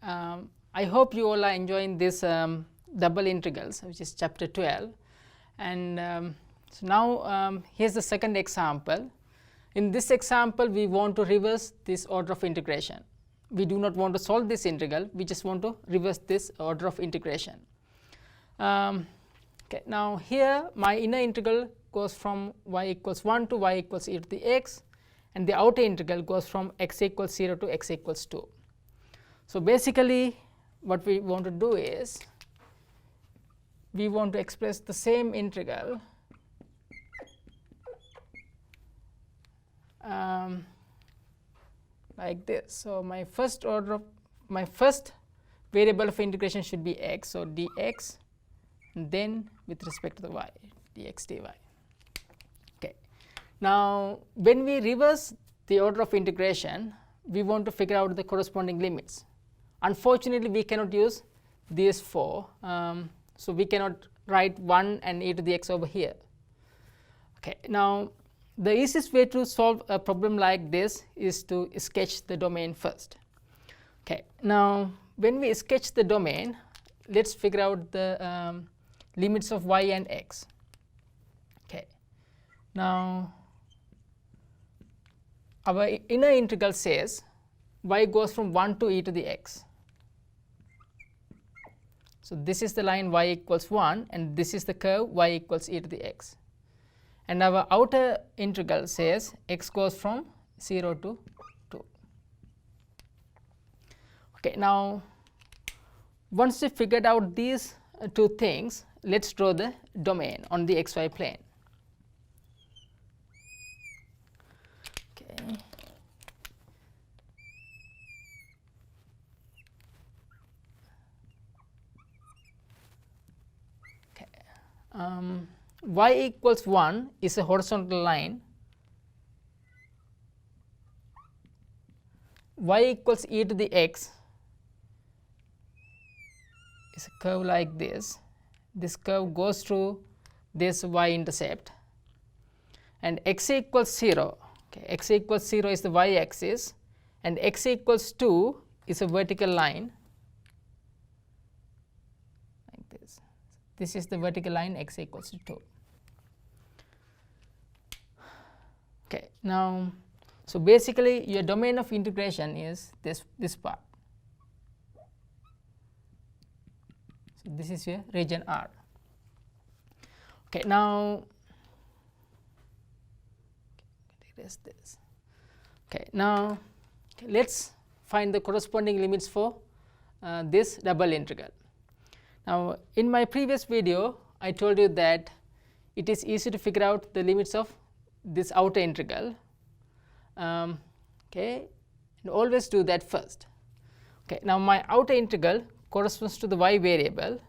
I hope you all are enjoying this double integrals, which is chapter 12. And so now here's the second example. In this example, we want to reverse this order of integration. We do not want to solve this integral, we just want to reverse this order of integration. Okay, now here my inner integral goes from y equals 1 to y equals e to the x, and the outer integral goes from x equals 0 to x equals 2. So basically what we want to do is we want to express the same integral like this. So my first variable of integration should be x, so dx, and then with respect to the y, dx dy. Okay. Now when we reverse the order of integration, we want to figure out the corresponding limits. Unfortunately, we cannot use these four, so we cannot write 1 and e to the x over here. Okay. Now the easiest way to solve a problem like this is to sketch the domain first. Okay. Now when we sketch the domain, let's figure out the limits of y and x. Okay. Now our inner integral says y goes from 1 to e to the x. So this is the line y equals 1, and this is the curve y equals e to the x. And our outer integral says x goes from 0 to 2. Okay, now once we figured out these two things, let's draw the domain on the xy plane. Okay. Y equals 1 is a horizontal line, y equals e to the x is a curve like this. This curve goes through this y intercept, and x equals 0. Okay, x equals 0 is the y axis, and x equals 2 is a vertical line like this. This is the vertical line x equals to 2. Okay, now so basically your domain of integration is this part. So this is your region R. Okay, now erase this. Okay, now let's find the corresponding limits for this double integral. Now in my previous video I told you that it is easy to figure out the limits of this outer integral. Okay, and always do that first. Okay, now my outer integral corresponds to the y variable.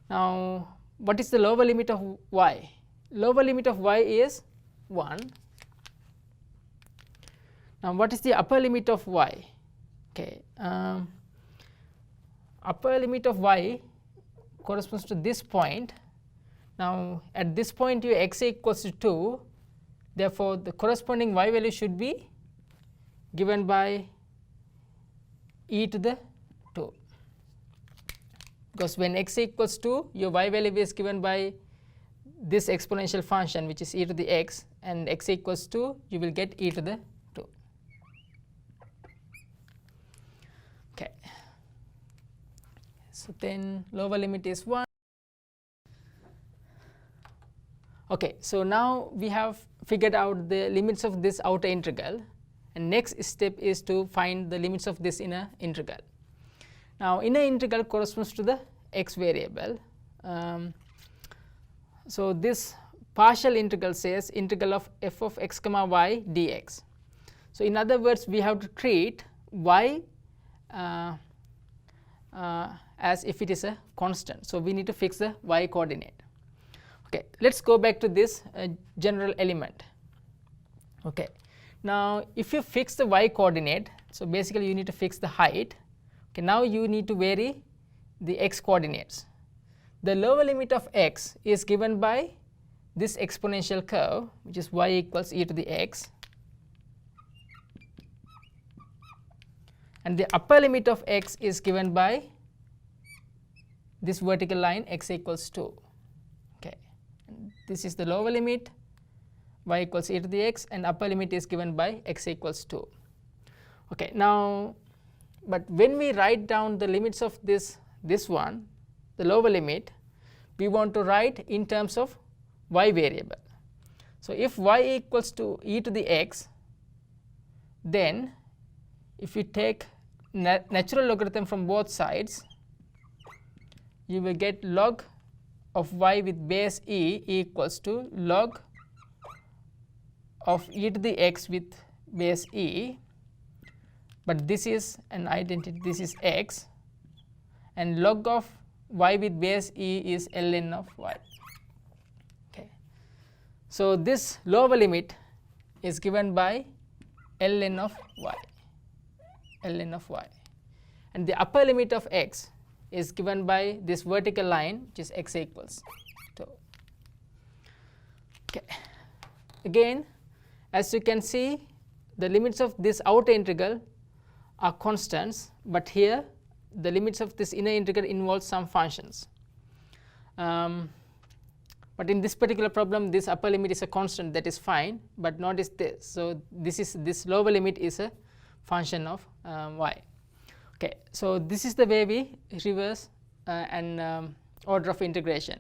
Now what is the lower limit of y? Lower limit of y is 1. Now what is the upper limit of y? Okay, upper limit of y corresponds to this point. Now at this point your x equals to 2, therefore the corresponding y value should be given by e to the 2, because when x equals 2 your y value is given by this exponential function which is e to the x, and x equals 2 you will get e to the 2. Okay. So then lower limit is 1. Okay, so now we have figured out the limits of this outer integral, and next step is to find the limits of this inner integral. Now inner integral corresponds to the x variable. So this partial integral says integral of f of x comma y dx. So in other words, we have to treat y as if it is a constant. So we need to fix the y coordinate. Okay, let's go back to this general element. Okay, now if you fix the y coordinate, so basically you need to fix the height. Okay, now you need to vary the x coordinates. The lower limit of x is given by this exponential curve, which is y equals e to the x, and the upper limit of x is given by this vertical line x equals 2. Okay. And this is the lower limit, y equals e to the x, and upper limit is given by x equals 2. Okay. Now, but when we write down the limits of this one, the lower limit, we want to write in terms of y variable. So, if y equals to e to the x, then if you take natural logarithm from both sides, you will get log of y with base e equals to log of e to the x with base e, but this is an identity, this is x, and log of y with base e is ln of y. Okay. So, this lower limit is given by ln of y, ln of y, and the upper limit of x is given by this vertical line, which is x equals 2. Okay. Again, as you can see, the limits of this outer integral are constants, but here the limits of this inner integral involves some functions. But in this particular problem, this upper limit is a constant, that is fine, but notice this. So, this lower limit is a function of y. Okay. So, this is the way we reverse an order of integration.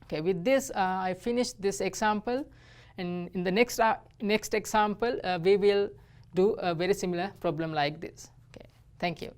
Okay. With this, I finished this example, and in the next example we will do a very similar problem like this. Okay. Thank you.